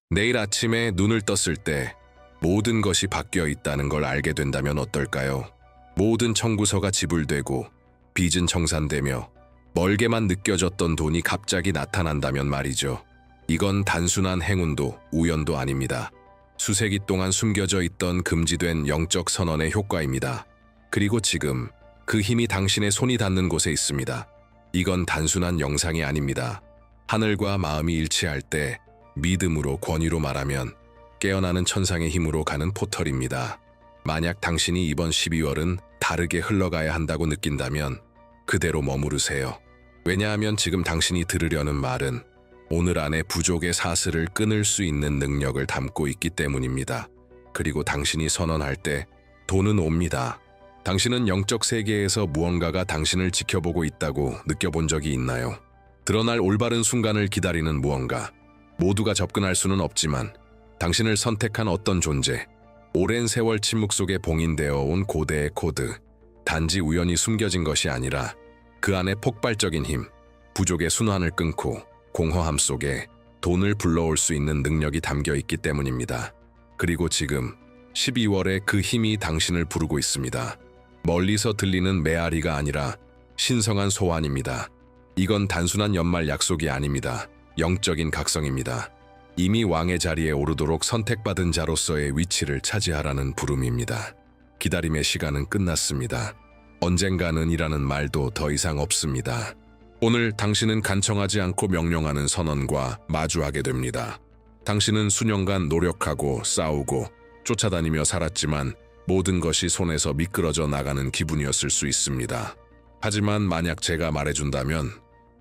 내일 아침에 눈을 떴을 때 모든 것이 바뀌어 있다는 걸 알게 된다면 어떨까요? 모든 청구서가 지불되고 빚은 청산되며 멀게만 느껴졌던 돈이 갑자기 나타난다면 말이죠. 이건 단순한 행운도 우연도 아닙니다. 수세기 동안 숨겨져 있던 금지된 영적 선언의 효과입니다. 그리고 지금 그 힘이 당신의 손이 닿는 곳에 있습니다. 이건 단순한 영상이 아닙니다. 하늘과 마음이 일치할 때 믿음으로 권위로 말하면 깨어나는 천상의 힘으로 가는 포털입니다. 만약 당신이 이번 12월은 다르게 흘러가야 한다고 느낀다면 그대로 머무르세요. 왜냐하면 지금 당신이 들으려는 말은 오늘 안에 부족의 사슬을 끊을 수 있는 능력을 담고 있기 때문입니다. 그리고 당신이 선언할 때 돈은 옵니다. 당신은 영적 세계에서 무언가가 당신을 지켜보고 있다고 느껴본 적이 있나요? 드러날 올바른 순간을 기다리는 무언가. 모두가 접근할 수는 없지만 당신을 선택한 어떤 존재, 오랜 세월 침묵 속에 봉인되어 온 고대의 코드, 단지 우연히 숨겨진 것이 아니라 그 안에 폭발적인 힘, 부족의 순환을 끊고 공허함 속에 돈을 불러올 수 있는 능력이 담겨 있기 때문입니다. 그리고 지금 12월에 그 힘이 당신을 부르고 있습니다. 멀리서 들리는 메아리가 아니라 신성한 소환입니다. 이건 단순한 연말 약속이 아닙니다. 영적인 각성입니다. 이미 왕의 자리에 오르도록 선택받은 자로서의 위치를 차지하라는 부름입니다. 기다림의 시간은 끝났습니다. 언젠가는 이라는 말도 더 이상 없습니다. 오늘 당신은 간청하지 않고 명령하는 선언과 마주하게 됩니다. 당신은 수년간 노력하고 싸우고 쫓아다니며 살았지만 모든 것이 손에서 미끄러져 나가는 기분이었을 수 있습니다. 하지만 만약 제가 말해준다면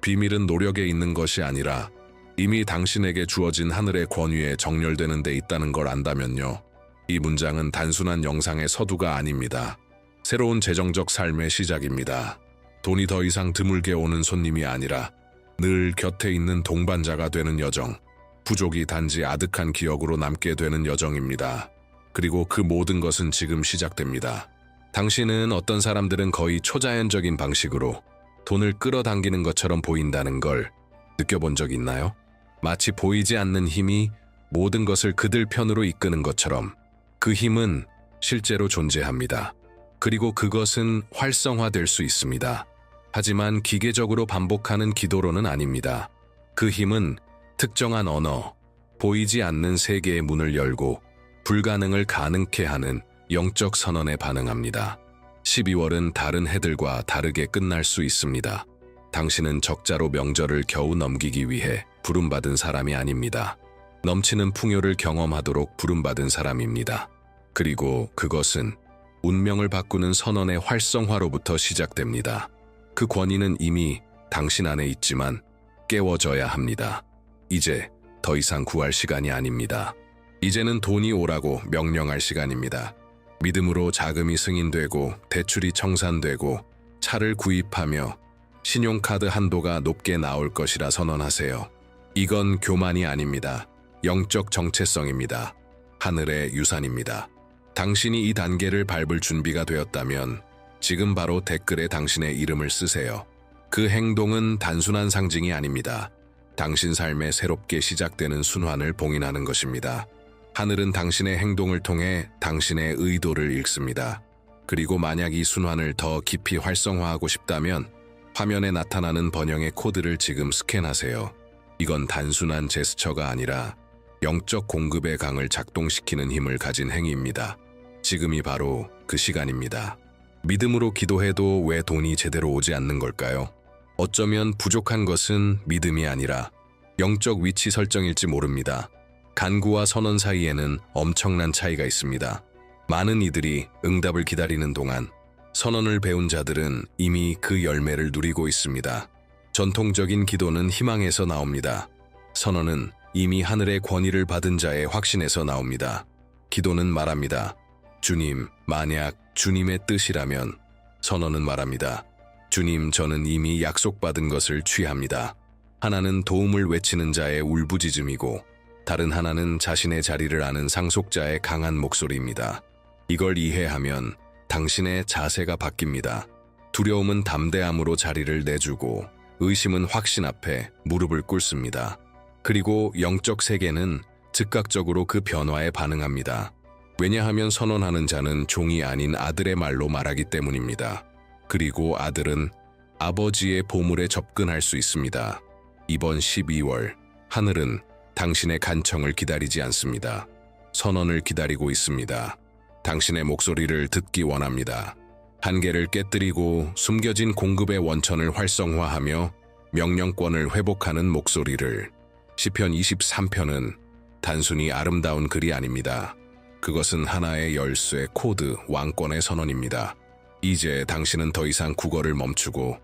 비밀은 노력에 있는 것이 아니라 이미 당신에게 주어진 하늘의 권위에 정렬되는 데 있다는 걸 안다면요. 이 문장은 단순한 영상의 서두가 아닙니다. 새로운 재정적 삶의 시작입니다. 돈이 더 이상 드물게 오는 손님이 아니라 늘 곁에 있는 동반자가 되는 여정. 부족이 단지 아득한 기억으로 남게 되는 여정입니다. 그리고 그 모든 것은 지금 시작됩니다. 당신은 어떤 사람들은 거의 초자연적인 방식으로 돈을 끌어당기는 것처럼 보인다는 걸 느껴본 적 있나요? 마치 보이지 않는 힘이 모든 것을 그들 편으로 이끄는 것처럼 그 힘은 실제로 존재합니다. 그리고 그것은 활성화될 수 있습니다. 하지만 기계적으로 반복하는 기도로는 아닙니다. 그 힘은 특정한 언어, 보이지 않는 세계의 문을 열고 불가능을 가능케 하는 영적 선언에 반응합니다. 12월은 다른 해들과 다르게 끝날 수 있습니다. 당신은 적자로 명절을 겨우 넘기기 위해 부름받은 사람이 아닙니다. 넘치는 풍요를 경험하도록 부름받은 사람입니다. 그리고 그것은 운명을 바꾸는 선언의 활성화로부터 시작됩니다. 그 권위는 이미 당신 안에 있지만 깨워져야 합니다. 이제 더 이상 구할 시간이 아닙니다. 이제는 돈이 오라고 명령할 시간입니다. 믿음으로 자금이 승인되고 대출이 청산되고 차를 구입하며 신용카드 한도가 높게 나올 것이라 선언하세요. 이건 교만이 아닙니다. 영적 정체성입니다. 하늘의 유산입니다. 당신이 이 단계를 밟을 준비가 되었다면 지금 바로 댓글에 당신의 이름을 쓰세요. 그 행동은 단순한 상징이 아닙니다. 당신 삶에 새롭게 시작되는 순환을 봉인하는 것입니다. 하늘은 당신의 행동을 통해 당신의 의도를 읽습니다. 그리고 만약 이 순환을 더 깊이 활성화하고 싶다면 화면에 나타나는 번영의 코드를 지금 스캔하세요. 이건 단순한 제스처가 아니라 영적 공급의 강을 작동시키는 힘을 가진 행위입니다. 지금이 바로 그 시간입니다. 믿음으로 기도해도 왜 돈이 제대로 오지 않는 걸까요? 어쩌면 부족한 것은 믿음이 아니라 영적 위치 설정일지 모릅니다. 간구와 선언 사이에는 엄청난 차이가 있습니다. 많은 이들이 응답을 기다리는 동안 선언을 배운 자들은 이미 그 열매를 누리고 있습니다. 전통적인 기도는 희망에서 나옵니다. 선언은 이미 하늘의 권위를 받은 자의 확신에서 나옵니다. 기도는 말합니다. 주님, 만약 주님의 뜻이라면. 선언은 말합니다. 주님, 저는 이미 약속받은 것을 취합니다. 하나는 도움을 외치는 자의 울부짖음이고 다른 하나는 자신의 자리를 아는 상속자의 강한 목소리입니다. 이걸 이해하면 당신의 자세가 바뀝니다. 두려움은 담대함으로 자리를 내주고 의심은 확신 앞에 무릎을 꿇습니다. 그리고 영적 세계는 즉각적으로 그 변화에 반응합니다. 왜냐하면 선언하는 자는 종이 아닌 아들의 말로 말하기 때문입니다. 그리고 아들은 아버지의 보물에 접근할 수 있습니다. 이번 12월, 하늘은 당신의 간청을 기다리지 않습니다. 선언을 기다리고 있습니다. 당신의 목소리를 듣기 원합니다. 한계를 깨뜨리고 숨겨진 공급의 원천을 활성화하며 명령권을 회복하는 목소리를. 시편 23편은 단순히 아름다운 글이 아닙니다. 그것은 하나의 열쇠, 코드, 왕권의 선언입니다. 이제 당신은 더 이상 국어를 멈추고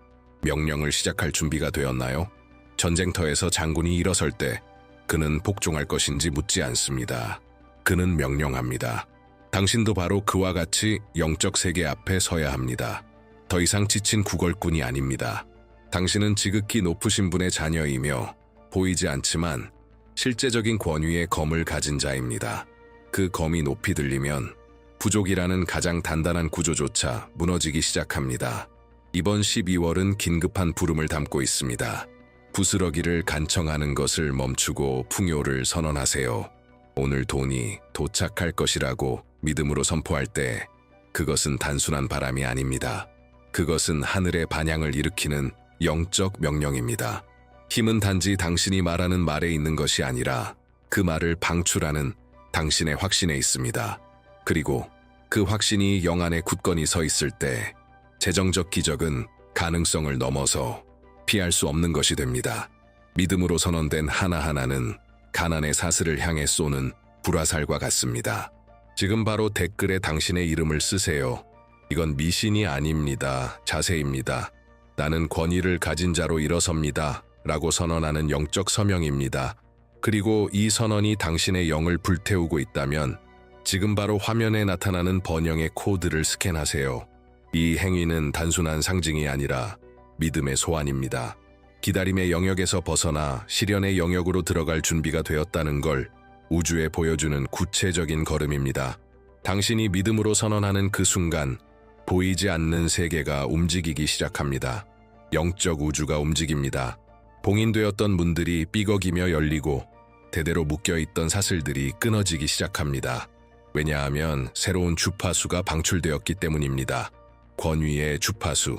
명령을 시작할 준비가 되었나요? 전쟁터에서 장군이 일어설 때 그는 복종할 것인지 묻지 않습니다. 그는 명령합니다. 당신도 바로 그와 같이 영적 세계 앞에 서야 합니다. 더 이상 지친 구걸꾼이 아닙니다. 당신은 지극히 높으신 분의 자녀이며 보이지 않지만 실제적인 권위의 검을 가진 자입니다. 그 검이 높이 들리면 부족이라는 가장 단단한 구조조차 무너지기 시작합니다. 이번 12월은 긴급한 부름을 담고 있습니다. 부스러기를 간청하는 것을 멈추고 풍요를 선언하세요. 오늘 돈이 도착할 것이라고 믿음으로 선포할 때 그것은 단순한 바람이 아닙니다. 그것은 하늘의 반향을 일으키는 영적 명령입니다. 힘은 단지 당신이 말하는 말에 있는 것이 아니라 그 말을 방출하는 당신의 확신에 있습니다. 그리고 그 확신이 영 안에 굳건히 서 있을 때 재정적 기적은 가능성을 넘어서 피할 수 없는 것이 됩니다. 믿음으로 선언된 하나하나는 가난의 사슬을 향해 쏘는 불화살과 같습니다. 지금 바로 댓글에 당신의 이름을 쓰세요. 이건 미신이 아닙니다. 자세입니다. 나는 권위를 가진 자로 일어섭니다. 라고 선언하는 영적 서명입니다. 그리고 이 선언이 당신의 영을 불태우고 있다면 지금 바로 화면에 나타나는 번영의 코드를 스캔하세요. 이 행위는 단순한 상징이 아니라 믿음의 소환입니다. 기다림의 영역에서 벗어나 실현의 영역으로 들어갈 준비가 되었다는 걸 우주에 보여주는 구체적인 걸음입니다. 당신이 믿음으로 선언하는 그 순간 보이지 않는 세계가 움직이기 시작합니다. 영적 우주가 움직입니다. 봉인되었던 문들이 삐걱이며 열리고 대대로 묶여있던 사슬들이 끊어지기 시작합니다. 왜냐하면 새로운 주파수가 방출되었기 때문입니다. 권위의 주파수,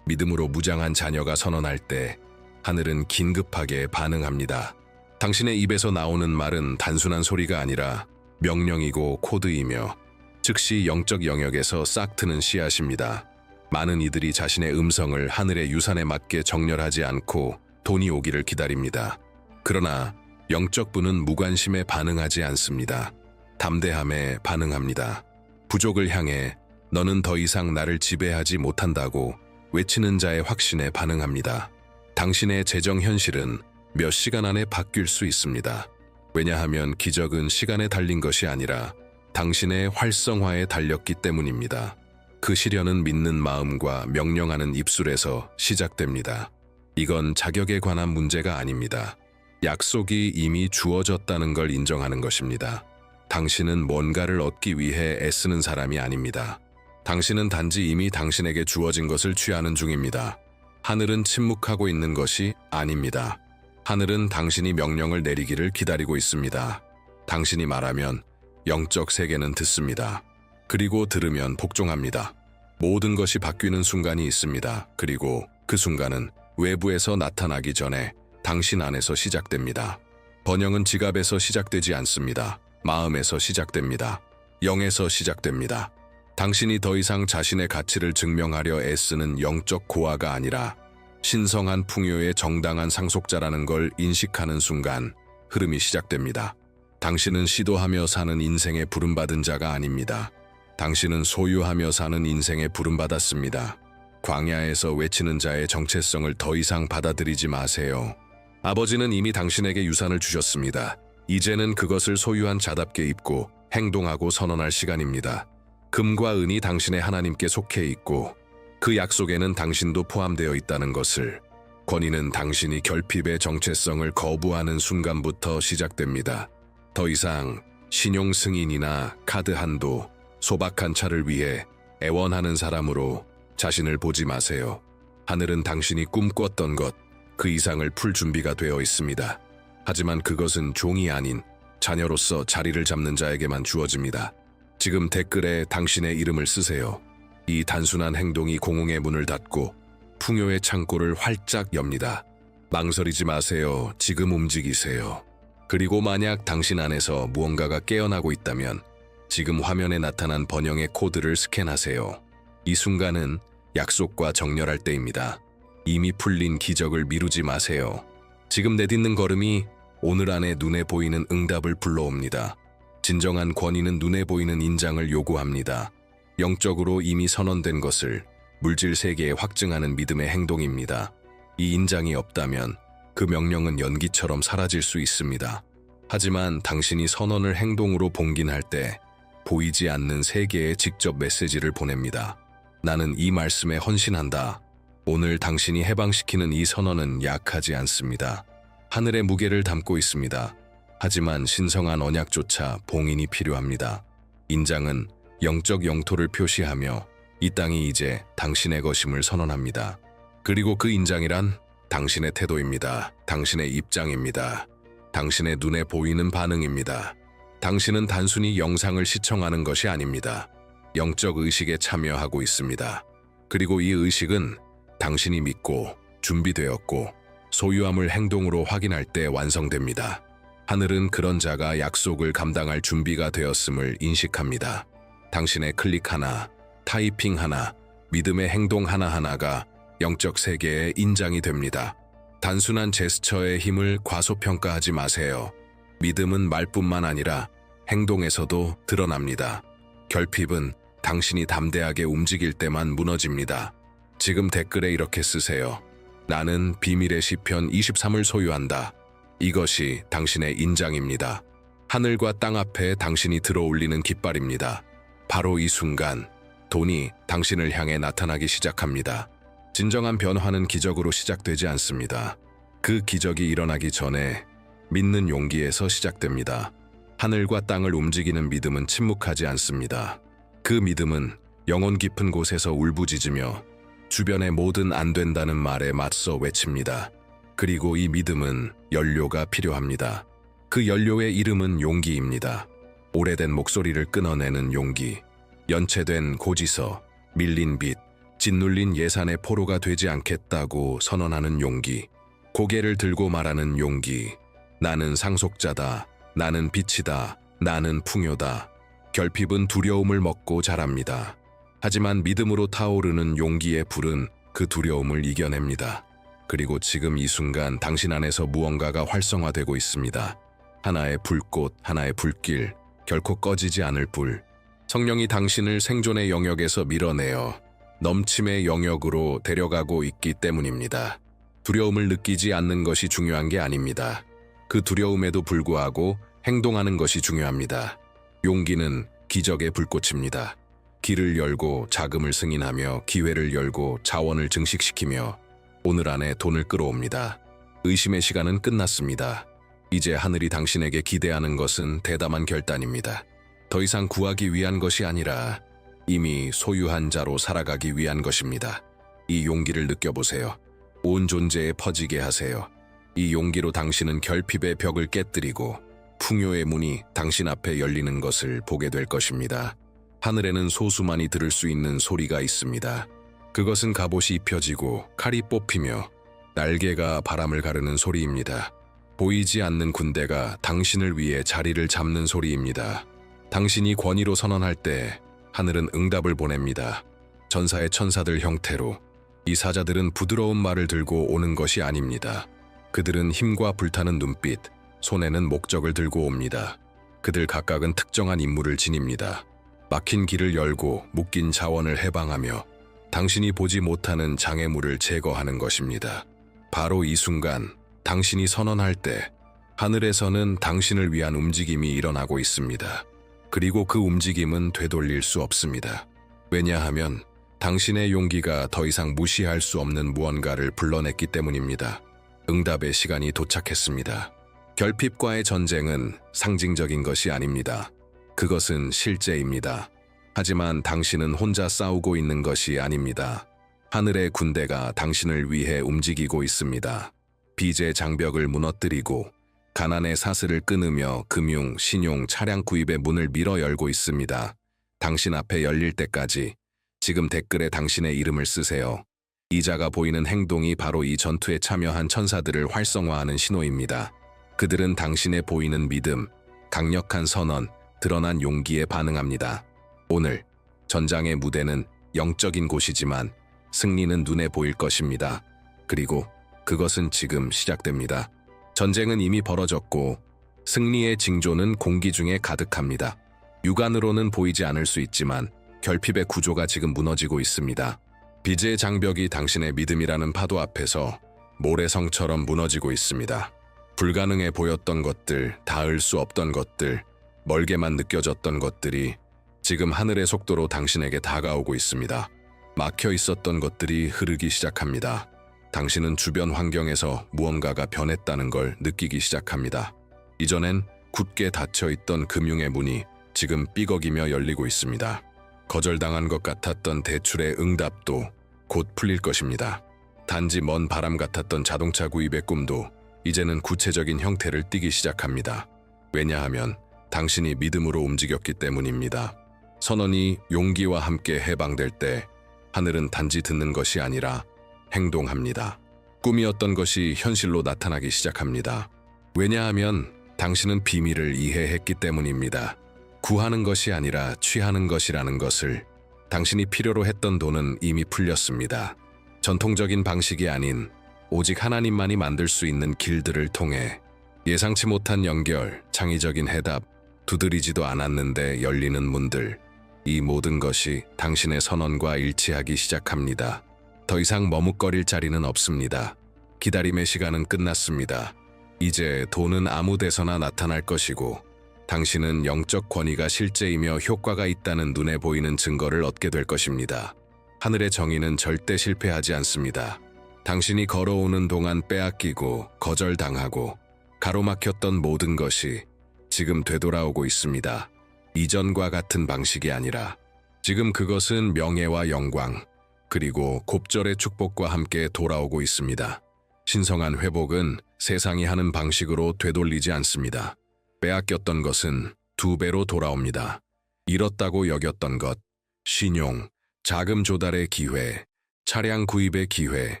믿음으로 무장한 자녀가 선언할 때 하늘은 긴급하게 반응합니다. 당신의 입에서 나오는 말은 단순한 소리가 아니라 명령이고 코드이며 즉시 영적 영역에서 싹 트는 씨앗입니다. 많은 이들이 자신의 음성을 하늘의 유산에 맞게 정렬하지 않고 돈이 오기를 기다립니다. 그러나 영적 부는 무관심에 반응하지 않습니다. 담대함에 반응합니다. 부족을 향해 너는 더 이상 나를 지배하지 못한다고 외치는 자의 확신에 반응합니다. 당신의 재정 현실은 몇 시간 안에 바뀔 수 있습니다. 왜냐하면 기적은 시간에 달린 것이 아니라 당신의 활성화에 달렸기 때문입니다. 그 시련은 믿는 마음과 명령하는 입술에서 시작됩니다. 이건 자격에 관한 문제가 아닙니다. 약속이 이미 주어졌다는 걸 인정하는 것입니다. 당신은 뭔가를 얻기 위해 애쓰는 사람이 아닙니다. 당신은 단지 이미 당신에게 주어진 것을 취하는 중입니다. 하늘은 침묵하고 있는 것이 아닙니다. 하늘은 당신이 명령을 내리기를 기다리고 있습니다. 당신이 말하면 영적 세계는 듣습니다. 그리고 들으면 복종합니다. 모든 것이 바뀌는 순간이 있습니다. 그리고 그 순간은 외부에서 나타나기 전에 당신 안에서 시작됩니다. 번영은 지갑에서 시작되지 않습니다. 마음에서 시작됩니다. 영에서 시작됩니다. 당신이 더 이상 자신의 가치를 증명하려 애쓰는 영적 고아가 아니라 신성한 풍요의 정당한 상속자라는 걸 인식하는 순간 흐름이 시작됩니다. 당신은 시도하며 사는 인생에 부름받은 자가 아닙니다. 당신은 소유하며 사는 인생에 부름받았습니다. 광야에서 외치는 자의 정체성을 더 이상 받아들이지 마세요. 아버지는 이미 당신에게 유산을 주셨습니다. 이제는 그것을 소유한 자답게 입고 행동하고 선언할 시간입니다. 금과 은이 당신의 하나님께 속해 있고 그 약속에는 당신도 포함되어 있다는 것을, 권위는 당신이 결핍의 정체성을 거부하는 순간부터 시작됩니다. 더 이상 신용 승인이나 카드 한도, 소박한 차를 위해 애원하는 사람으로 자신을 보지 마세요. 하늘은 당신이 꿈꿨던 것, 그 이상을 풀 준비가 되어 있습니다. 하지만 그것은 종이 아닌 자녀로서 자리를 잡는 자에게만 주어집니다. 지금 댓글에 당신의 이름을 쓰세요. 이 단순한 행동이 공흥의 문을 닫고 풍요의 창고를 활짝 엽니다. 망설이지 마세요. 지금 움직이세요. 그리고 만약 당신 안에서 무언가가 깨어나고 있다면 지금 화면에 나타난 번영의 코드를 스캔하세요. 이 순간은 약속과 정렬할 때입니다. 이미 풀린 기적을 미루지 마세요. 지금 내딛는 걸음이 오늘 안에 눈에 보이는 응답을 불러옵니다. 진정한 권위는 눈에 보이는 인장을 요구합니다. 영적으로 이미 선언된 것을 물질 세계에 확증하는 믿음의 행동입니다. 이 인장이 없다면 그 명령은 연기처럼 사라질 수 있습니다. 하지만 당신이 선언을 행동으로 봉긴할 때 보이지 않는 세계에 직접 메시지를 보냅니다. 나는 이 말씀에 헌신한다. 오늘 당신이 해방시키는 이 선언은 약하지 않습니다. 하늘의 무게를 담고 있습니다. 하지만 신성한 언약조차 봉인이 필요합니다. 인장은 영적 영토를 표시하며 이 땅이 이제 당신의 것임을 선언합니다. 그리고 그 인장이란 당신의 태도입니다. 당신의 입장입니다. 당신의 눈에 보이는 반응입니다. 당신은 단순히 영상을 시청하는 것이 아닙니다. 영적 의식에 참여하고 있습니다. 그리고 이 의식은 당신이 믿고 준비되었고 소유함을 행동으로 확인할 때 완성됩니다. 하늘은 그런 자가 약속을 감당할 준비가 되었음을 인식합니다. 당신의 클릭 하나, 타이핑 하나, 믿음의 행동 하나하나가 영적 세계의 인장이 됩니다. 단순한 제스처의 힘을 과소평가하지 마세요. 믿음은 말뿐만 아니라 행동에서도 드러납니다. 결핍은 당신이 담대하게 움직일 때만 무너집니다. 지금 댓글에 이렇게 쓰세요. 나는 비밀의 시편 23을 소유한다. 이것이 당신의 인장입니다. 하늘과 땅 앞에 당신이 들어올리는 깃발입니다. 바로 이 순간 돈이 당신을 향해 나타나기 시작합니다. 진정한 변화는 기적으로 시작되지 않습니다. 그 기적이 일어나기 전에 믿는 용기에서 시작됩니다. 하늘과 땅을 움직이는 믿음은 침묵하지 않습니다. 그 믿음은 영혼 깊은 곳에서 울부짖으며 주변의 모든 안 된다는 말에 맞서 외칩니다. 그리고 이 믿음은 연료가 필요합니다. 그 연료의 이름은 용기입니다. 오래된 목소리를 끊어내는 용기, 연체된 고지서, 밀린 빚, 짓눌린 예산의 포로가 되지 않겠다고 선언하는 용기, 고개를 들고 말하는 용기, 나는 상속자다, 나는 빛이다, 나는 풍요다. 결핍은 두려움을 먹고 자랍니다. 하지만 믿음으로 타오르는 용기의 불은 그 두려움을 이겨냅니다. 그리고 지금 이 순간 당신 안에서 무언가가 활성화되고 있습니다. 하나의 불꽃, 하나의 불길, 결코 꺼지지 않을 불. 성령이 당신을 생존의 영역에서 밀어내어 넘침의 영역으로 데려가고 있기 때문입니다. 두려움을 느끼지 않는 것이 중요한 게 아닙니다. 그 두려움에도 불구하고 행동하는 것이 중요합니다. 용기는 기적의 불꽃입니다. 길을 열고 자금을 승인하며 기회를 열고 자원을 증식시키며 오늘 안에 돈을 끌어옵니다. 의심의 시간은 끝났습니다. 이제 하늘이 당신에게 기대하는 것은 대담한 결단입니다. 더 이상 구하기 위한 것이 아니라 이미 소유한 자로 살아가기 위한 것입니다. 이 용기를 느껴보세요. 온 존재에 퍼지게 하세요. 이 용기로 당신은 결핍의 벽을 깨뜨리고 풍요의 문이 당신 앞에 열리는 것을 보게 될 것입니다. 하늘에는 소수만이 들을 수 있는 소리가 있습니다. 그것은 갑옷이 입혀지고 칼이 뽑히며 날개가 바람을 가르는 소리입니다. 보이지 않는 군대가 당신을 위해 자리를 잡는 소리입니다. 당신이 권위로 선언할 때 하늘은 응답을 보냅니다. 전사의 천사들 형태로. 이 사자들은 부드러운 말을 들고 오는 것이 아닙니다. 그들은 힘과 불타는 눈빛, 손에는 목적을 들고 옵니다. 그들 각각은 특정한 임무를 지닙니다. 막힌 길을 열고 묶인 자원을 해방하며 당신이 보지 못하는 장애물을 제거하는 것입니다. 바로 이 순간 당신이 선언할 때 하늘에서는 당신을 위한 움직임이 일어나고 있습니다. 그리고 그 움직임은 되돌릴 수 없습니다. 왜냐하면 당신의 용기가 더 이상 무시할 수 없는 무언가를 불러냈기 때문입니다. 응답의 시간이 도착했습니다. 결핍과의 전쟁은 상징적인 것이 아닙니다. 그것은 실제입니다. 하지만 당신은 혼자 싸우고 있는 것이 아닙니다. 하늘의 군대가 당신을 위해 움직이고 있습니다. 빚의 장벽을 무너뜨리고 가난의 사슬을 끊으며 금융, 신용, 차량 구입의 문을 밀어 열고 있습니다. 당신 앞에 열릴 때까지 지금 댓글에 당신의 이름을 쓰세요. 이자가 보이는 행동이 바로 이 전투에 참여한 천사들을 활성화하는 신호입니다. 그들은 당신의 보이는 믿음, 강력한 선언, 드러난 용기에 반응합니다. 오늘 전장의 무대는 영적인 곳이지만 승리는 눈에 보일 것입니다. 그리고 그것은 지금 시작됩니다. 전쟁은 이미 벌어졌고 승리의 징조는 공기 중에 가득합니다. 육안으로는 보이지 않을 수 있지만 결핍의 구조가 지금 무너지고 있습니다. 비제의 장벽이 당신의 믿음이라는 파도 앞에서 모래성처럼 무너지고 있습니다. 불가능해 보였던 것들, 닿을 수 없던 것들, 멀게만 느껴졌던 것들이 지금 하늘의 속도로 당신에게 다가오고 있습니다. 막혀 있었던 것들이 흐르기 시작합니다. 당신은 주변 환경에서 무언가가 변했다는 걸 느끼기 시작합니다. 이전엔 굳게 닫혀있던 금융의 문이 지금 삐걱이며 열리고 있습니다. 거절당한 것 같았던 대출의 응답도 곧 풀릴 것입니다. 단지 먼 바람 같았던 자동차 구입의 꿈도 이제는 구체적인 형태를 띠기 시작합니다. 왜냐하면 당신이 믿음으로 움직였기 때문입니다. 선언이 용기와 함께 해방될 때 하늘은 단지 듣는 것이 아니라 행동합니다. 꿈이었던 것이 현실로 나타나기 시작합니다. 왜냐하면 당신은 비밀을 이해했기 때문입니다. 구하는 것이 아니라 취하는 것이라는 것을. 당신이 필요로 했던 돈은 이미 풀렸습니다. 전통적인 방식이 아닌 오직 하나님만이 만들 수 있는 길들을 통해 예상치 못한 연결, 창의적인 해답, 두드리지도 않았는데 열리는 문들. 이 모든 것이 당신의 선언과 일치하기 시작합니다. 더 이상 머뭇거릴 자리는 없습니다. 기다림의 시간은 끝났습니다. 이제 돈은 아무 데서나 나타날 것이고 당신은 영적 권위가 실제이며 효과가 있다는 눈에 보이는 증거를 얻게 될 것입니다. 하늘의 정의는 절대 실패하지 않습니다. 당신이 걸어오는 동안 빼앗기고 거절당하고 가로막혔던 모든 것이 지금 되돌아오고 있습니다. 이전과 같은 방식이 아니라 지금 그것은 명예와 영광 그리고 곱절의 축복과 함께 돌아오고 있습니다. 신성한 회복은 세상이 하는 방식으로 되돌리지 않습니다. 빼앗겼던 것은 2배로 돌아옵니다. 잃었다고 여겼던 것, 신용, 자금 조달의 기회, 차량 구입의 기회,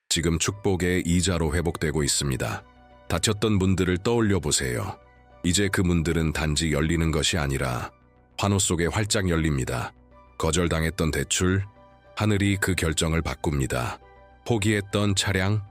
지금 축복의 이자로 회복되고 있습니다. 닫혔던 문들을 떠올려 보세요. 이제 그 문들은 단지 열리는 것이 아니라 환호 속에 활짝 열립니다. 거절당했던 대출, 하늘이 그 결정을 바꿉니다. 포기했던 차량,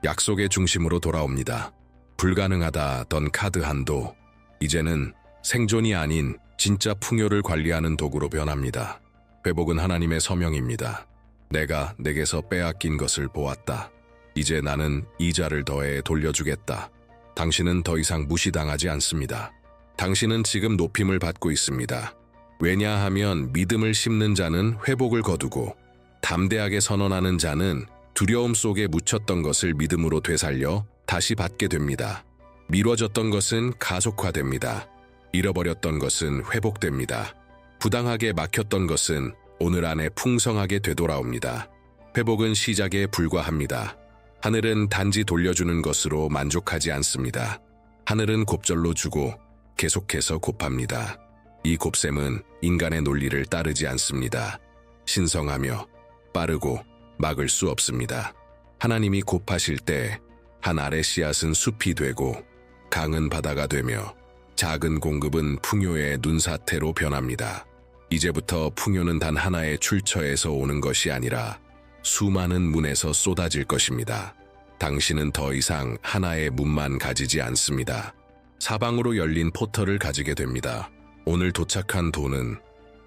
약속의 중심으로 돌아옵니다. 불가능하다던 카드 한도, 이제는 생존이 아닌 진짜 풍요를 관리하는 도구로 변합니다. 회복은 하나님의 서명입니다. 내가 내게서 빼앗긴 것을 보았다. 이제 나는 이자를 더해 돌려주겠다. 당신은 더 이상 무시당하지 않습니다. 당신은 지금 높임을 받고 있습니다. 왜냐하면 믿음을 심는 자는 회복을 거두고 담대하게 선언하는 자는 두려움 속에 묻혔던 것을 믿음으로 되살려 다시 받게 됩니다. 미뤄졌던 것은 가속화됩니다. 잃어버렸던 것은 회복됩니다. 부당하게 막혔던 것은 오늘 안에 풍성하게 되돌아옵니다. 회복은 시작에 불과합니다. 하늘은 단지 돌려주는 것으로 만족하지 않습니다. 하늘은 곱절로 주고 계속해서 곱합니다. 이 곱셈은 인간의 논리를 따르지 않습니다. 신성하며 빠르고 막을 수 없습니다. 하나님이 곱하실 때 한 알의 씨앗은 숲이 되고 강은 바다가 되며 작은 공급은 풍요의 눈사태로 변합니다. 이제부터 풍요는 단 하나의 출처에서 오는 것이 아니라 수많은 문에서 쏟아질 것입니다. 당신은 더 이상 하나의 문만 가지지 않습니다. 사방으로 열린 포털을 가지게 됩니다. 오늘 도착한 돈은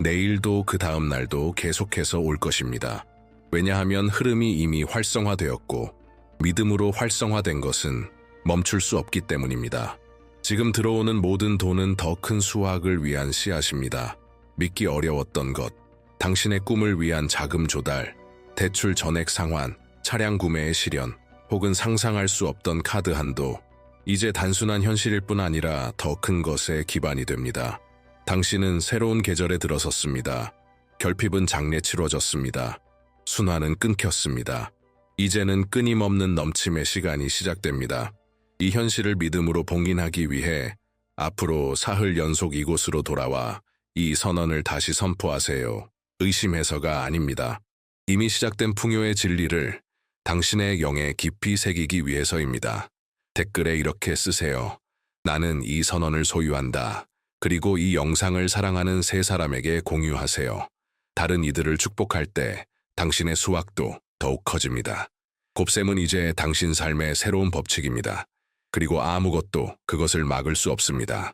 내일도 그 다음 날도 계속해서 올 것입니다. 왜냐하면 흐름이 이미 활성화되었고 믿음으로 활성화된 것은 멈출 수 없기 때문입니다. 지금 들어오는 모든 돈은 더 큰 수확을 위한 씨앗입니다. 믿기 어려웠던 것, 당신의 꿈을 위한 자금 조달, 대출 전액 상환, 차량 구매의 실현, 혹은 상상할 수 없던 카드 한도, 이제 단순한 현실일 뿐 아니라 더 큰 것의 기반이 됩니다. 당신은 새로운 계절에 들어섰습니다. 결핍은 장래 치러졌습니다. 순환은 끊겼습니다. 이제는 끊임없는 넘침의 시간이 시작됩니다. 이 현실을 믿음으로 봉인하기 위해 앞으로 사흘 연속 이곳으로 돌아와 이 선언을 다시 선포하세요. 의심해서가 아닙니다. 이미 시작된 풍요의 진리를 당신의 영에 깊이 새기기 위해서입니다. 댓글에 이렇게 쓰세요. 나는 이 선언을 소유한다. 그리고 이 영상을 사랑하는 세 사람에게 공유하세요. 다른 이들을 축복할 때 당신의 수확도 더욱 커집니다. 곱셈은 이제 당신 삶의 새로운 법칙입니다. 그리고 아무것도 그것을 막을 수 없습니다.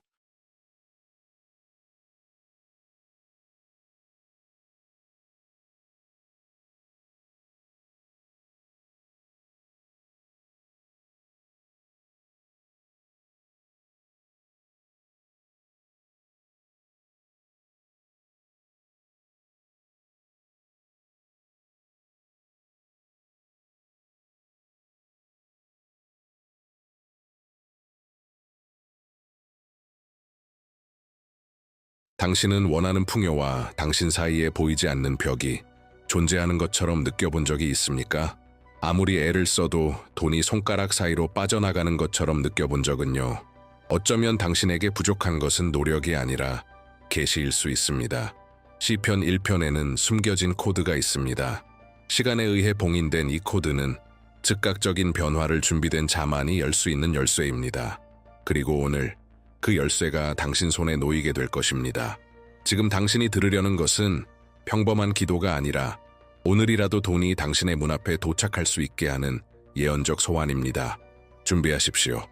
당신은 원하는 풍요와 당신 사이에 보이지 않는 벽이 존재하는 것처럼 느껴본 적이 있습니까? 아무리 애를 써도 돈이 손가락 사이로 빠져나가는 것처럼 느껴본 적은요. 어쩌면 당신에게 부족한 것은 노력이 아니라 계시일 수 있습니다. 시편 1편에는 숨겨진 코드가 있습니다. 시간에 의해 봉인된 이 코드는 즉각적인 변화를 준비된 자만이 열 수 있는 열쇠입니다. 그리고 오늘 그 열쇠가 당신 손에 놓이게 될 것입니다. 지금 당신이 들으려는 것은 평범한 기도가 아니라 오늘이라도 돈이 당신의 문 앞에 도착할 수 있게 하는 예언적 소환입니다. 준비하십시오.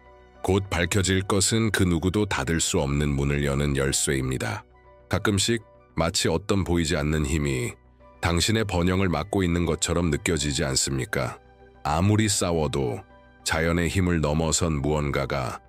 곧 밝혀질 것은 그 누구도 닫을 수 없는 문을 여는 열쇠입니다. 가끔씩 마치 어떤 보이지 않는 힘이 당신의 번영을 막고 있는 것처럼 느껴지지 않습니까? 아무리 싸워도 자연의 힘을 넘어선 무언가가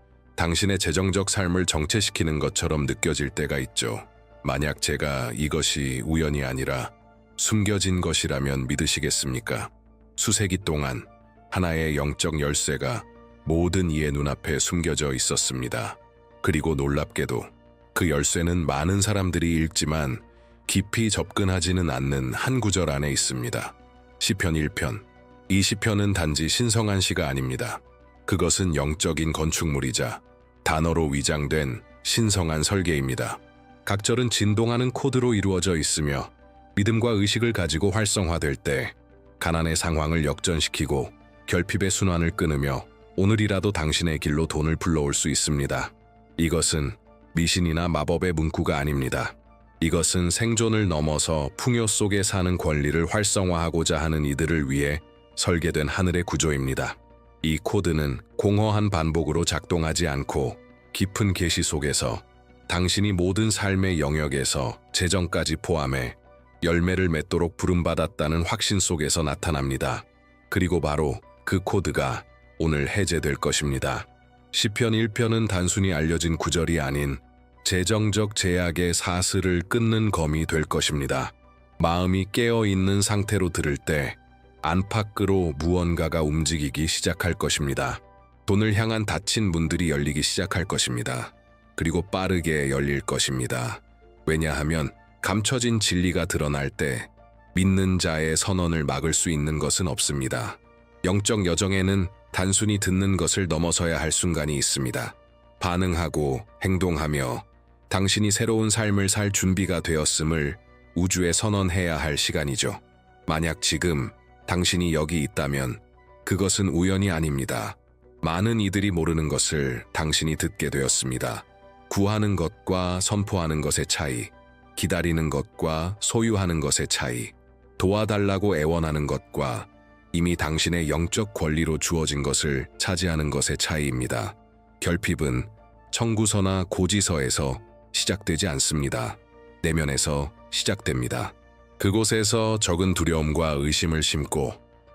당신의 재정적 삶을 정체시키는 것처럼 느껴질 때가 있죠. 만약 제가 이것이 우연이 아니라 숨겨진 것이라면 믿으시겠습니까? 수세기 동안 하나의 영적 열쇠가 모든 이의 눈앞에 숨겨져 있었습니다. 그리고 놀랍게도 그 열쇠는 많은 사람들이 읽지만 깊이 접근하지는 않는 한 구절 안에 있습니다. 시편 1편. 이 시편은 단지 신성한 시가 아닙니다. 그것은 영적인 건축물이자 단어로 위장된 신성한 설계입니다. 각 절은 진동하는 코드로 이루어져 있으며 믿음과 의식을 가지고 활성화될 때 가난의 상황을 역전시키고 결핍의 순환을 끊으며 오늘이라도 당신의 길로 돈을 불러올 수 있습니다. 이것은 미신이나 마법의 문구가 아닙니다. 이것은 생존을 넘어서 풍요 속에 사는 권리를 활성화하고자 하는 이들을 위해 설계된 하늘의 구조입니다. 이 코드는 공허한 반복으로 작동하지 않고 깊은 계시 속에서 당신이 모든 삶의 영역에서 재정까지 포함해 열매를 맺도록 부름받았다는 확신 속에서 나타납니다. 그리고 바로 그 코드가 오늘 해제될 것입니다. 시편 1편은 단순히 알려진 구절이 아닌 재정적 제약의 사슬을 끊는 검이 될 것입니다. 마음이 깨어있는 상태로 들을 때 안팎으로 무언가가 움직이기 시작할 것입니다. 돈을 향한 닫힌 문들이 열리기 시작할 것입니다. 그리고 빠르게 열릴 것입니다. 왜냐하면 감춰진 진리가 드러날 때 믿는 자의 선언을 막을 수 있는 것은 없습니다. 영적 여정에는 단순히 듣는 것을 넘어서야 할 순간이 있습니다. 반응하고 행동하며 당신이 새로운 삶을 살 준비가 되었음을 우주에 선언해야 할 시간이죠. 만약 지금 당신이 여기 있다면 그것은 우연이 아닙니다. 많은 이들이 모르는 것을 당신이 듣게 되었습니다. 구하는 것과 선포하는 것의 차이, 기다리는 것과 소유하는 것의 차이, 도와달라고 애원하는 것과 이미 당신의 영적 권리로 주어진 것을 차지하는 것의 차이입니다. 결핍은 청구서나 고지서에서 시작되지 않습니다. 내면에서 시작됩니다. 그곳에서 적은 두려움과 의심을 심고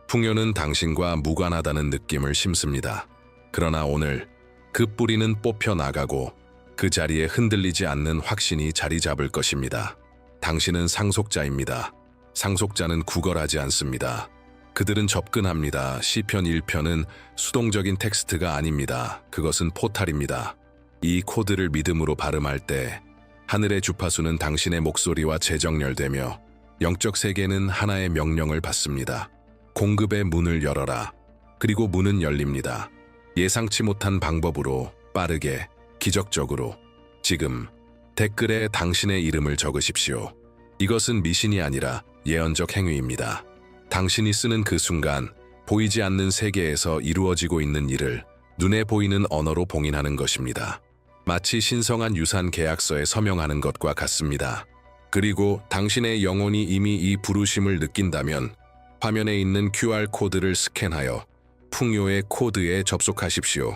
풍요는 당신과 무관하다는 느낌을 심습니다. 그러나 오늘 그 뿌리는 뽑혀 나가고 그 자리에 흔들리지 않는 확신이 자리 잡을 것입니다. 당신은 상속자입니다. 상속자는 구걸하지 않습니다. 그들은 접근합니다. 시편 1편은 수동적인 텍스트가 아닙니다. 그것은 포탈입니다. 이 코드를 믿음으로 발음할 때 하늘의 주파수는 당신의 목소리와 재정렬되며 영적 세계는 하나의 명령을 받습니다. 공급의 문을 열어라. 그리고 문은 열립니다. 예상치 못한 방법으로 빠르게, 기적적으로 지금 댓글에 당신의 이름을 적으십시오. 이것은 미신이 아니라 예언적 행위입니다. 당신이 쓰는 그 순간 보이지 않는 세계에서 이루어지고 있는 일을 눈에 보이는 언어로 봉인하는 것입니다. 마치 신성한 유산 계약서에 서명하는 것과 같습니다. 그리고 당신의 영혼이 이미 이 부르심을 느낀다면 화면에 있는 QR코드를 스캔하여 풍요의 코드에 접속하십시오.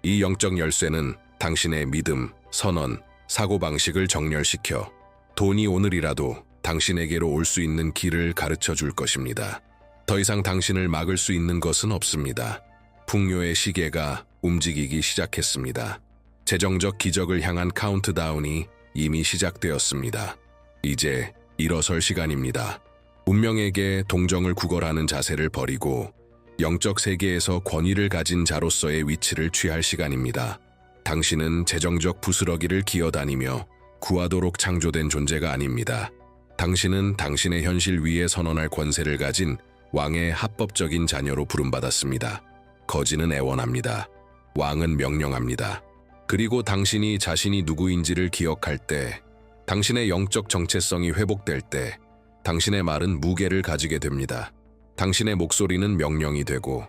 이 영적 열쇠는 당신의 믿음, 선언, 사고방식을 정렬시켜 돈이 오늘이라도 당신에게로 올 수 있는 길을 가르쳐 줄 것입니다. 더 이상 당신을 막을 수 있는 것은 없습니다. 풍요의 시계가 움직이기 시작했습니다. 재정적 기적을 향한 카운트다운이 이미 시작되었습니다. 이제 일어설 시간입니다. 운명에게 동정을 구걸하는 자세를 버리고 영적 세계에서 권위를 가진 자로서의 위치를 취할 시간입니다. 당신은 재정적 부스러기를 기어다니며 구하도록 창조된 존재가 아닙니다. 당신은 당신의 현실 위에 선언할 권세를 가진 왕의 합법적인 자녀로 부름받았습니다. 거지는 애원합니다. 왕은 명령합니다. 그리고 당신이 자신이 누구인지를 기억할 때, 당신의 영적 정체성이 회복될 때, 당신의 말은 무게를 가지게 됩니다. 당신의 목소리는 명령이 되고,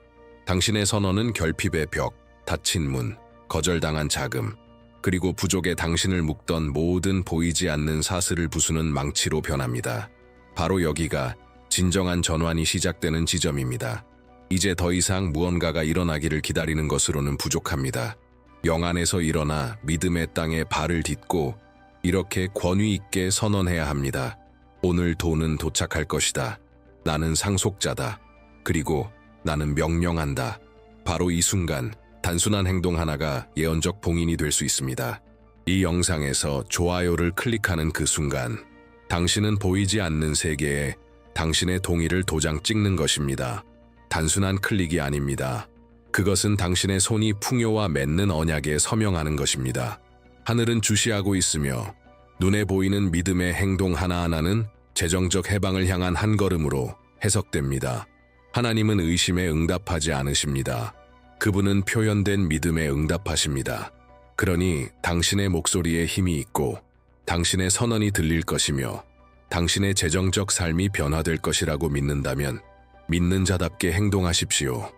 당신의 선언은 결핍의 벽, 닫힌 문, 거절당한 자금, 그리고 부족에 당신을 묶던 모든 보이지 않는 사슬을 부수는 망치로 변합니다. 바로 여기가 진정한 전환이 시작되는 지점입니다. 이제 더 이상 무언가가 일어나기를 기다리는 것으로는 부족합니다. 영 안에서 일어나 믿음의 땅에 발을 딛고 이렇게 권위 있게 선언해야 합니다. 오늘 돈은 도착할 것이다. 나는 상속자다. 그리고 나는 명령한다. 바로 이 순간 단순한 행동 하나가 예언적 봉인이 될 수 있습니다. 이 영상에서 좋아요를 클릭하는 그 순간 당신은 보이지 않는 세계에 당신의 동의를 도장 찍는 것입니다. 단순한 클릭이 아닙니다. 그것은 당신의 손이 풍요와 맺는 언약에 서명하는 것입니다. 하늘은 주시하고 있으며 눈에 보이는 믿음의 행동 하나하나는 재정적 해방을 향한 한 걸음으로 해석됩니다. 하나님은 의심에 응답하지 않으십니다. 그분은 표현된 믿음에 응답하십니다. 그러니 당신의 목소리에 힘이 있고 당신의 선언이 들릴 것이며 당신의 재정적 삶이 변화될 것이라고 믿는다면 믿는 자답게 행동하십시오.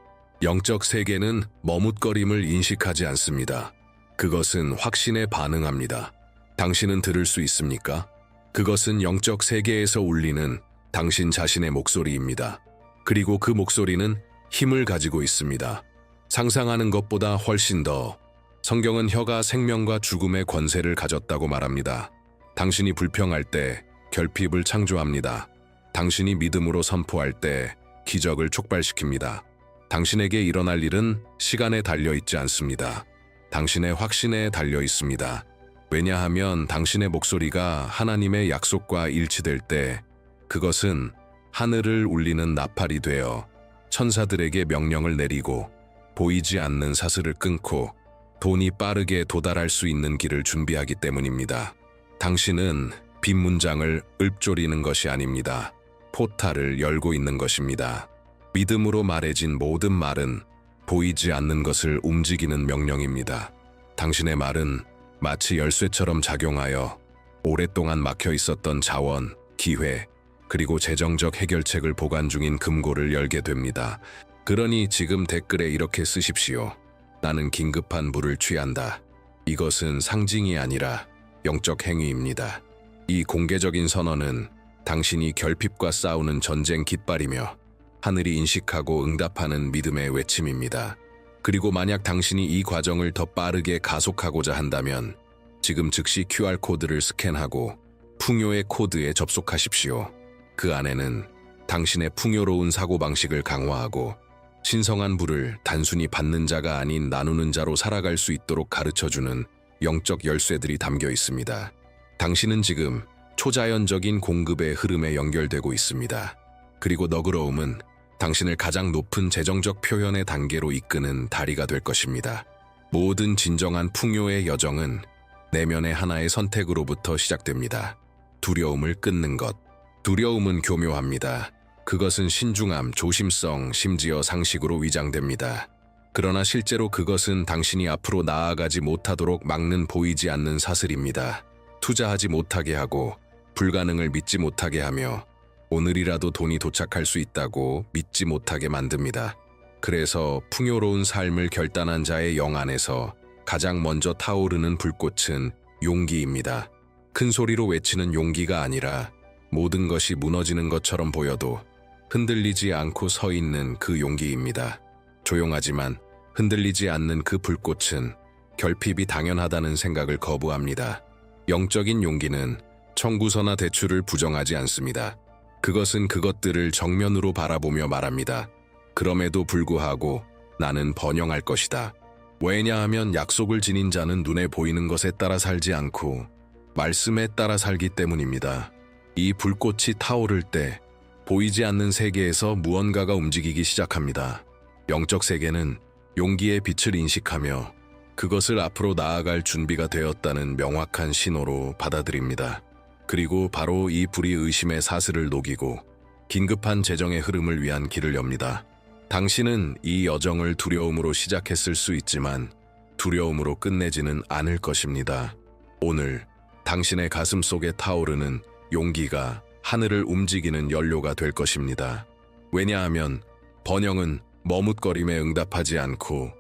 영적 세계는 머뭇거림을 인식하지 않습니다. 그것은 확신에 반응합니다. 당신은 들을 수 있습니까? 그것은 영적 세계에서 울리는 당신 자신의 목소리입니다. 그리고 그 목소리는 힘을 가지고 있습니다. 상상하는 것보다 훨씬 더. 성경은 혀가 생명과 죽음의 권세를 가졌다고 말합니다. 당신이 불평할 때 결핍을 창조합니다. 당신이 믿음으로 선포할 때 기적을 촉발시킵니다. 당신에게 일어날 일은 시간에 달려있지 않습니다. 당신의 확신에 달려 있습니다. 왜냐하면 당신의 목소리가 하나님의 약속과 일치될 때 그것은 하늘을 울리는 나팔이 되어 천사들에게 명령을 내리고 보이지 않는 사슬을 끊고 돈이 빠르게 도달할 수 있는 길을 준비하기 때문입니다. 당신은 빈 문장을 읊조리는 것이 아닙니다. 포탈을 열고 있는 것입니다. 믿음으로 말해진 모든 말은 보이지 않는 것을 움직이는 명령입니다. 당신의 말은 마치 열쇠처럼 작용하여 오랫동안 막혀 있었던 자원, 기회, 그리고 재정적 해결책을 보관 중인 금고를 열게 됩니다. 그러니 지금 댓글에 이렇게 쓰십시오. 나는 긴급한 물을 취한다. 이것은 상징이 아니라 영적 행위입니다. 이 공개적인 선언은 당신이 결핍과 싸우는 전쟁 깃발이며 하늘이 인식하고 응답하는 믿음의 외침입니다. 그리고 만약 당신이 이 과정을 더 빠르게 가속하고자 한다면 지금 즉시 QR코드를 스캔하고 풍요의 코드에 접속하십시오. 그 안에는 당신의 풍요로운 사고방식을 강화하고 신성한 부를 단순히 받는 자가 아닌 나누는 자로 살아갈 수 있도록 가르쳐주는 영적 열쇠들이 담겨 있습니다. 당신은 지금 초자연적인 공급의 흐름에 연결되고 있습니다. 그리고 너그러움은 당신을 가장 높은 재정적 표현의 단계로 이끄는 다리가 될 것입니다. 모든 진정한 풍요의 여정은 내면의 하나의 선택으로부터 시작됩니다. 두려움을 끊는 것. 두려움은 교묘합니다. 그것은 신중함, 조심성, 심지어 상식으로 위장됩니다. 그러나 실제로 그것은 당신이 앞으로 나아가지 못하도록 막는 보이지 않는 사슬입니다. 투자하지 못하게 하고 불가능을 믿지 못하게 하며 오늘이라도 돈이 도착할 수 있다고 믿지 못하게 만듭니다. 그래서 풍요로운 삶을 결단한 자의 영 안에서 가장 먼저 타오르는 불꽃은 용기입니다. 큰 소리로 외치는 용기가 아니라 모든 것이 무너지는 것처럼 보여도 흔들리지 않고 서 있는 그 용기입니다. 조용하지만 흔들리지 않는 그 불꽃은 결핍이 당연하다는 생각을 거부합니다. 영적인 용기는 청구서나 대출을 부정하지 않습니다. 그것은 그것들을 정면으로 바라보며 말합니다. 그럼에도 불구하고 나는 번영할 것이다. 왜냐하면 약속을 지닌 자는 눈에 보이는 것에 따라 살지 않고 말씀에 따라 살기 때문입니다. 이 불꽃이 타오를 때 보이지 않는 세계에서 무언가가 움직이기 시작합니다. 영적 세계는 용기의 빛을 인식하며 그것을 앞으로 나아갈 준비가 되었다는 명확한 신호로 받아들입니다. 그리고 바로 이 불이 의심의 사슬을 녹이고 긴급한 재정의 흐름을 위한 길을 엽니다. 당신은 이 여정을 두려움으로 시작했을 수 있지만 두려움으로 끝내지는 않을 것입니다. 오늘 당신의 가슴 속에 타오르는 용기가 하늘을 움직이는 연료가 될 것입니다. 왜냐하면 번영은 머뭇거림에 응답하지 않고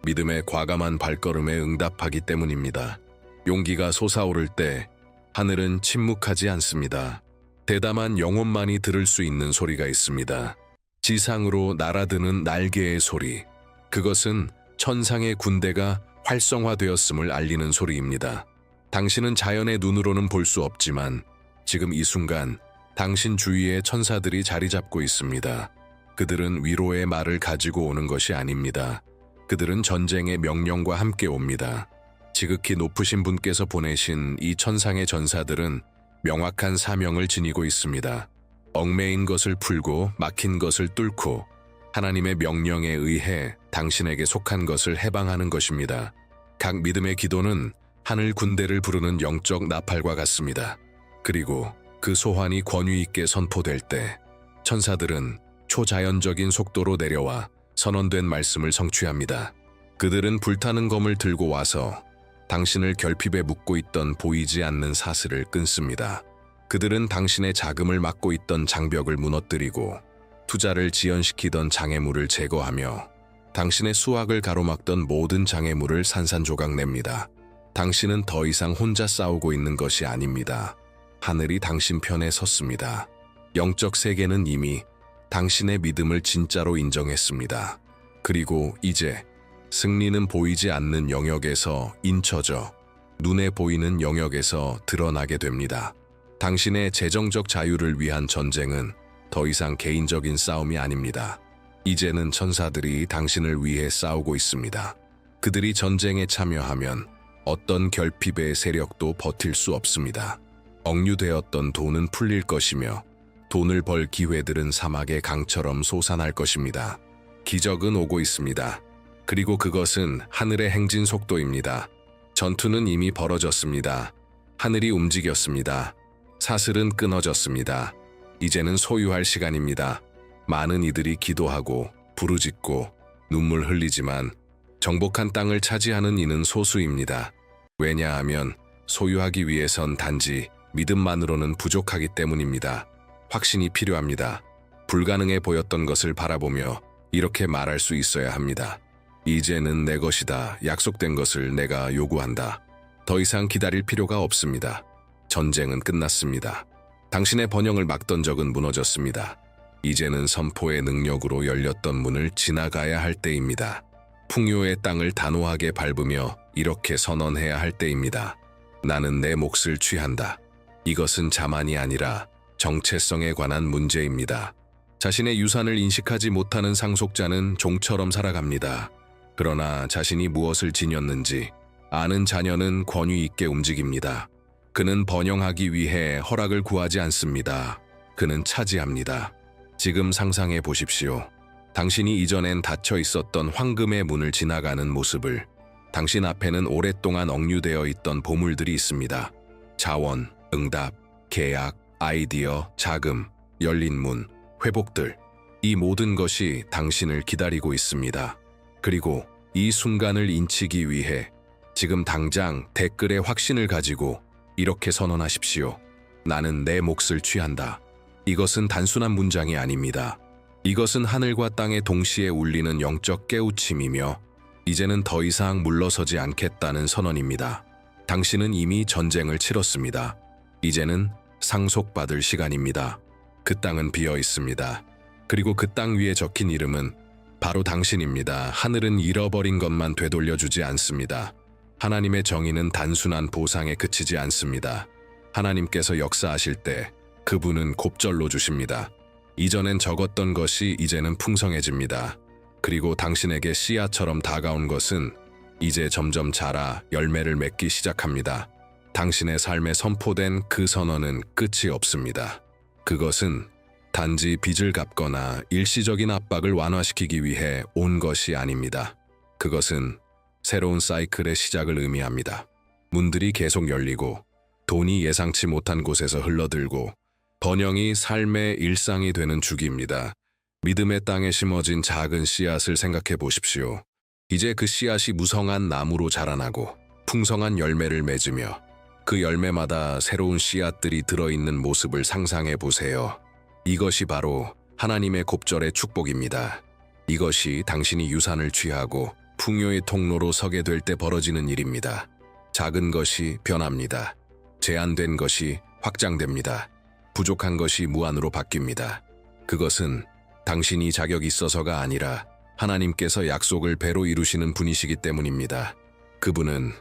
믿음의 과감한 발걸음에 응답하기 때문입니다. 용기가 솟아오를 때 하늘은 침묵하지 않습니다. 대담한 영혼만이 들을 수 있는 소리가 있습니다. 지상으로 날아드는 날개의 소리. 그것은 천상의 군대가 활성화되었음을 알리는 소리입니다. 당신은 자연의 눈으로는 볼 수 없지만 지금 이 순간 당신 주위에 천사들이 자리 잡고 있습니다. 그들은 위로의 말을 가지고 오는 것이 아닙니다. 그들은 전쟁의 명령과 함께 옵니다. 지극히 높으신 분께서 보내신 이 천상의 전사들은 명확한 사명을 지니고 있습니다. 얽매인 것을 풀고 막힌 것을 뚫고 하나님의 명령에 의해 당신에게 속한 것을 해방하는 것입니다. 각 믿음의 기도는 하늘 군대를 부르는 영적 나팔과 같습니다. 그리고 그 소환이 권위 있게 선포될 때 천사들은 초자연적인 속도로 내려와 선언된 말씀을 성취합니다. 그들은 불타는 검을 들고 와서 당신을 결핍에 묶고 있던 보이지 않는 사슬을 끊습니다. 그들은 당신의 자금을 막고 있던 장벽을 무너뜨리고 투자를 지연시키던 장애물을 제거하며 당신의 수확을 가로막던 모든 장애물을 산산조각 냅니다. 당신은 더 이상 혼자 싸우고 있는 것이 아닙니다. 하늘이 당신 편에 섰습니다. 영적 세계는 이미 당신의 믿음을 진짜로 인정했습니다. 그리고 이제 승리는 보이지 않는 영역에서 인쳐져 눈에 보이는 영역에서 드러나게 됩니다. 당신의 재정적 자유를 위한 전쟁은 더 이상 개인적인 싸움이 아닙니다. 이제는 천사들이 당신을 위해 싸우고 있습니다. 그들이 전쟁에 참여하면 어떤 결핍의 세력도 버틸 수 없습니다. 억류되었던 돈은 풀릴 것이며 돈을 벌 기회들은 사막의 강처럼 솟아날 것입니다. 기적은 오고 있습니다. 그리고 그것은 하늘의 행진 속도입니다. 전투는 이미 벌어졌습니다. 하늘이 움직였습니다. 사슬은 끊어졌습니다. 이제는 소유할 시간입니다. 많은 이들이 기도하고 부르짖고 눈물 흘리지만 정복한 땅을 차지하는 이는 소수입니다. 왜냐하면 소유하기 위해선 단지 믿음만으로는 부족하기 때문입니다. 확신이 필요합니다. 불가능해 보였던 것을 바라보며 이렇게 말할 수 있어야 합니다. 이제는 내 것이다. 약속된 것을 내가 요구한다. 더 이상 기다릴 필요가 없습니다. 전쟁은 끝났습니다. 당신의 번영을 막던 적은 무너졌습니다. 이제는 선포의 능력으로 열렸던 문을 지나가야 할 때입니다. 풍요의 땅을 단호하게 밟으며 이렇게 선언해야 할 때입니다. 나는 내 몫을 취한다. 이것은 자만이 아니라 정체성에 관한 문제입니다. 자신의 유산을 인식하지 못하는 상속자는 종처럼 살아갑니다. 그러나 자신이 무엇을 지녔는지 아는 자녀는 권위 있게 움직입니다. 그는 번영하기 위해 허락을 구하지 않습니다. 그는 차지합니다. 지금 상상해 보십시오. 당신이 이전엔 닫혀 있었던 황금의 문을 지나가는 모습을. 당신 앞에는 오랫동안 억류되어 있던 보물들이 있습니다. 자원, 응답, 계약, 아이디어, 자금, 열린 문, 회복들. 이 모든 것이 당신을 기다리고 있습니다. 그리고 이 순간을 인치기 위해 지금 당장 댓글에 확신을 가지고 이렇게 선언하십시오. 나는 내 몫을 취한다. 이것은 단순한 문장이 아닙니다. 이것은 하늘과 땅에 동시에 울리는 영적 깨우침이며 이제는 더 이상 물러서지 않겠다는 선언입니다. 당신은 이미 전쟁을 치렀습니다. 이제는 상속받을 시간입니다. 그 땅은 비어 있습니다. 그리고 그 땅 위에 적힌 이름은 바로 당신입니다. 하늘은 잃어버린 것만 되돌려주지 않습니다. 하나님의 정의는 단순한 보상에 그치지 않습니다. 하나님께서 역사하실 때 그분은 곱절로 주십니다. 이전엔 적었던 것이 이제는 풍성해집니다. 그리고 당신에게 씨앗처럼 다가온 것은 이제 점점 자라 열매를 맺기 시작합니다. 당신의 삶에 선포된 그 선언은 끝이 없습니다. 그것은 단지 빚을 갚거나 일시적인 압박을 완화시키기 위해 온 것이 아닙니다. 그것은 새로운 사이클의 시작을 의미합니다. 문들이 계속 열리고 돈이 예상치 못한 곳에서 흘러들고 번영이 삶의 일상이 되는 주기입니다. 믿음의 땅에 심어진 작은 씨앗을 생각해 보십시오. 이제 그 씨앗이 무성한 나무로 자라나고 풍성한 열매를 맺으며 그 열매마다 새로운 씨앗들이 들어있는 모습을 상상해 보세요. 이것이 바로 하나님의 곱절의 축복입니다. 이것이 당신이 유산을 취하고 풍요의 통로로 서게 될 때 벌어지는 일입니다. 작은 것이 변합니다. 제한된 것이 확장됩니다. 부족한 것이 무한으로 바뀝니다. 그것은 당신이 자격이 있어서가 아니라 하나님께서 약속을 배로 이루시는 분이시기 때문입니다. 그분은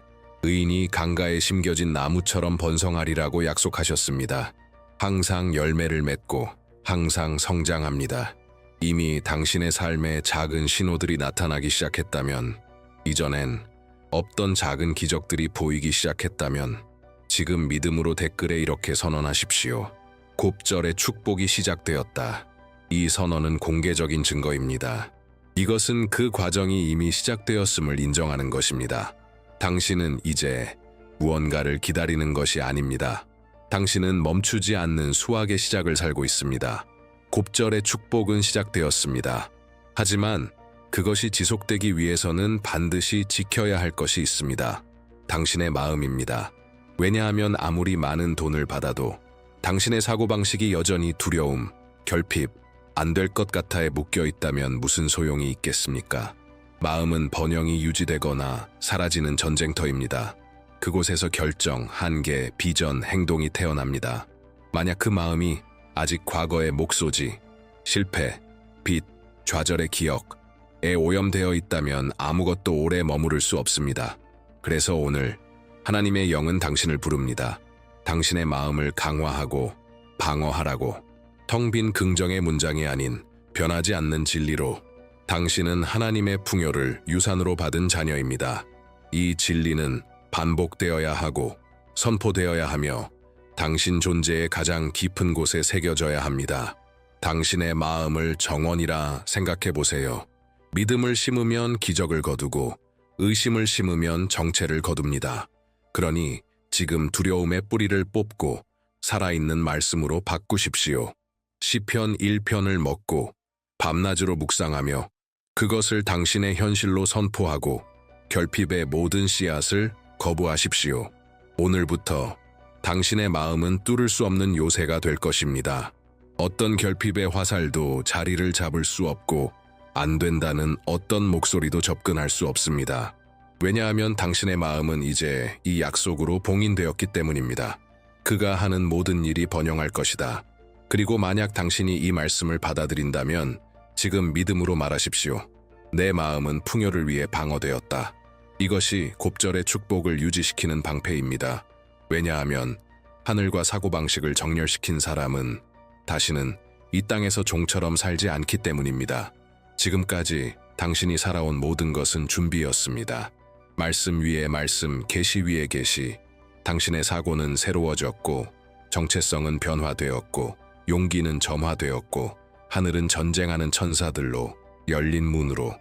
의인이 강가에 심겨진 나무처럼 번성하리라고 약속하셨습니다. 항상 열매를 맺고 항상 성장합니다. 이미 당신의 삶에 작은 신호들이 나타나기 시작했다면, 이전엔 없던 작은 기적들이 보이기 시작했다면 지금 믿음으로 댓글에 이렇게 선언하십시오. 곱절의 축복이 시작되었다. 이 선언은 공개적인 증거입니다. 이것은 그 과정이 이미 시작되었음을 인정하는 것입니다. 당신은 이제 무언가를 기다리는 것이 아닙니다. 당신은 멈추지 않는 수확의 시작을 살고 있습니다. 곱절의 축복은 시작되었습니다. 하지만 그것이 지속되기 위해서는 반드시 지켜야 할 것이 있습니다. 당신의 마음입니다. 왜냐하면 아무리 많은 돈을 받아도 당신의 사고방식이 여전히 두려움, 결핍, 안 될 것 같아에 묶여 있다면 무슨 소용이 있겠습니까? 마음은 번영이 유지되거나 사라지는 전쟁터입니다. 그곳에서 결정, 한계, 비전, 행동이 태어납니다. 만약 그 마음이 아직 과거의 목소지, 실패, 빚, 좌절의 기억에 오염되어 있다면 아무것도 오래 머무를 수 없습니다. 그래서 오늘 하나님의 영은 당신을 부릅니다. 당신의 마음을 강화하고 방어하라고. 텅 빈 긍정의 문장이 아닌 변하지 않는 진리로. 당신은 하나님의 풍요를 유산으로 받은 자녀입니다. 이 진리는 반복되어야 하고 선포되어야 하며 당신 존재의 가장 깊은 곳에 새겨져야 합니다. 당신의 마음을 정원이라 생각해 보세요. 믿음을 심으면 기적을 거두고 의심을 심으면 정체를 거둡니다. 그러니 지금 두려움의 뿌리를 뽑고 살아있는 말씀으로 바꾸십시오. 시편 1편을 먹고 밤낮으로 묵상하며 그것을 당신의 현실로 선포하고 결핍의 모든 씨앗을 거부하십시오. 오늘부터 당신의 마음은 뚫을 수 없는 요새가 될 것입니다. 어떤 결핍의 화살도 자리를 잡을 수 없고 안 된다는 어떤 목소리도 접근할 수 없습니다. 왜냐하면 당신의 마음은 이제 이 약속으로 봉인되었기 때문입니다. 그가 하는 모든 일이 번영할 것이다. 그리고 만약 당신이 이 말씀을 받아들인다면 지금 믿음으로 말하십시오. 내 마음은 풍요를 위해 방어되었다. 이것이 곱절의 축복을 유지시키는 방패입니다. 왜냐하면 하늘과 사고방식을 정렬시킨 사람은 다시는 이 땅에서 종처럼 살지 않기 때문입니다. 지금까지 당신이 살아온 모든 것은 준비였습니다. 말씀 위에 말씀, 계시 위에 계시. 당신의 사고는 새로워졌고 정체성은 변화되었고 용기는 점화되었고 하늘은 전쟁하는 천사들로 열린 문으로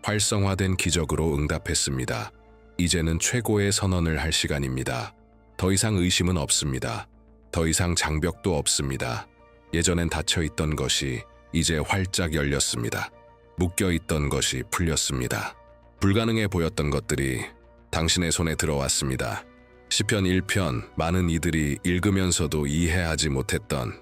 활성화된 기적으로 응답했습니다. 이제는 최고의 선언을 할 시간입니다. 더 이상 의심은 없습니다. 더 이상 장벽도 없습니다. 예전엔 닫혀있던 것이 이제 활짝 열렸습니다. 묶여있던 것이 풀렸습니다. 불가능해 보였던 것들이 당신의 손에 들어왔습니다. 시편 1편, 많은 이들이 읽으면서도 이해하지 못했던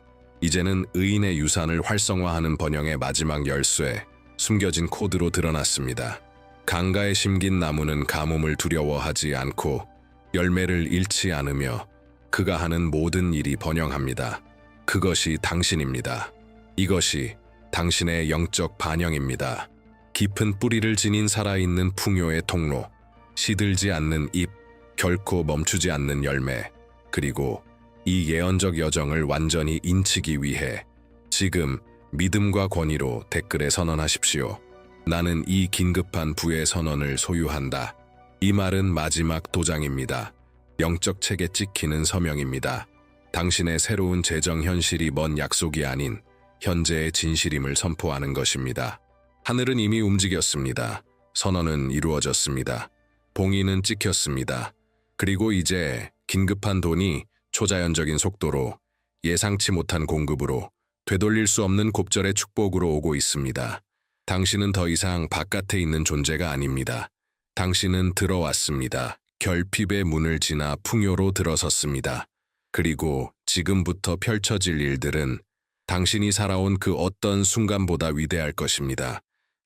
이제는 의인의 유산을 활성화하는 번영의 마지막 열쇠, 숨겨진 코드로 드러났습니다. 강가에 심긴 나무는 가뭄을 두려워하지 않고 열매를 잃지 않으며 그가 하는 모든 일이 번영합니다. 그것이 당신입니다. 이것이 당신의 영적 반영입니다. 깊은 뿌리를 지닌 살아있는 풍요의 통로, 시들지 않는 잎, 결코 멈추지 않는 열매, 그리고 이 예언적 여정을 완전히 인치기 위해 지금 믿음과 권위로 댓글에 선언하십시오. 나는 이 긴급한 부의 선언을 소유한다. 이 말은 마지막 도장입니다. 영적 책에 찍히는 서명입니다. 당신의 새로운 재정 현실이 먼 약속이 아닌 현재의 진실임을 선포하는 것입니다. 하늘은 이미 움직였습니다. 선언은 이루어졌습니다. 봉인은 찍혔습니다. 그리고 이제 긴급한 돈이 초자연적인 속도로 예상치 못한 공급으로 되돌릴 수 없는 곱절의 축복으로 오고 있습니다. 당신은 더 이상 바깥에 있는 존재가 아닙니다. 당신은 들어왔습니다. 결핍의 문을 지나 풍요로 들어섰습니다. 그리고 지금부터 펼쳐질 일들은 당신이 살아온 그 어떤 순간보다 위대할 것입니다.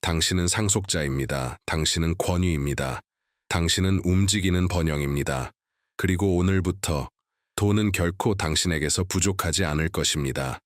당신은 상속자입니다. 당신은 권위입니다. 당신은 움직이는 번영입니다. 그리고 오늘부터 돈은 결코 당신에게서 부족하지 않을 것입니다.